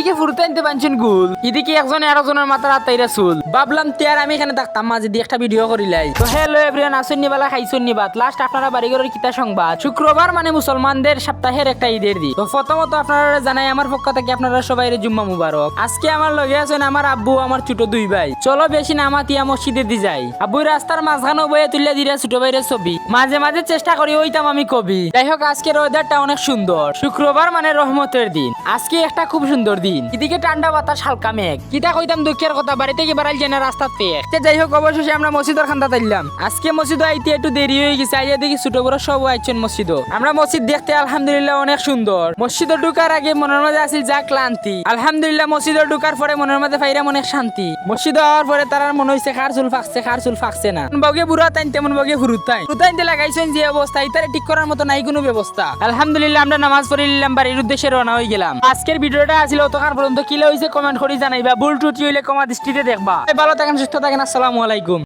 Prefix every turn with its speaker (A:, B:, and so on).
A: ওইদিকে ফুরতে আনতে পারছেন গুল, এদিকে একজন আরেকজনের মাথার আত্মাইরা চুল। ভাবলাম তিয়ার আমি এখানে থাকতাম, মাঝে দিয়ে একটা ভিডিও করিলাই। তো হ্যালো এভরিওয়ান, আসুন নিবালা খাইছুন নিবাত। লাস্ট আপনারা বাড়িঘরের কিতা সংবাদ। শুক্রবার মানে মুসলমানদের সপ্তাহের একটা ঈদের দিন। তো প্রথমত আপনারা জানাই আমার পক্ষ থেকে আপনারা সবাই জুম্মা মুবারক। আজকে আমার লগে আছেন আমার আব্বু, আমার ছোট দুই ভাই। চলো বেশি না মাতিয়া মসজিদে দি যাই। আব্বুই রাস্তার মাঝখানে বয়ে তুলে দিরা ছোট ভাইয়ের ছবি। মাঝে মাঝে চেষ্টা করি ওইতাম আমি কবি। যাই হোক আজকের ওয়েদারটা অনেক সুন্দর। শুক্রবার মানে রহমতের দিন। আজকে একটা খুব সুন্দর দিন। এদিকে ঠান্ডা বাতাস, হালকা মেঘ। কিতা কইতাম দুঃখের কথা, বাড়ি থেকে বাড়াই যায় না রাস্তার পেয়ে। যাই হোক অবশেষে আমরা মসজিদের খান্দা তাইলাম। আজকে মসজিদে আইতে একটু দেরি হয়ে গেছে। আইয়া দেখি ছোট বড় সব আইছেন মসজিদ। আমরা মসজিদ দেখতে আলহামদুলিল্লাহ অনেক সুন্দর। মসজিদে ঢুকার আগে মনের মাঝে আসিল যা ক্লান্তি, আলহামদুলিল্লাহ মসজিদে ঢুকার পরে মনের মাঝে ফাইরাম অনেক শান্তি। মসজিদে হওয়ার পরে তার মনে হয়েছে খার চুল ফাঁকছে না। বগে বুড়া তাইন তেমন বগে হুরুতাইনতে লাগাইছেন যে অবস্থা, ইতারে ঠিক করার মতো নাই কোনো ব্যবস্থা। আলহামদুলিল্লাহ আমরা নামাজ পড়ে নিলাম, বাড়ির উদ্দেশ্যে রওনা হয়ে গেলাম। আজকের ভিডিওটা আসলে অতক্ষণ পর্যন্ত কি হয়েছে কমেন্ট করে জানাইবা। ভুল ত্রুটি হইলে কমা দৃষ্টিতে দেখবা। ভালো থাকেন, সুস্থ থাকেন, আসসালামু আলাইকুম।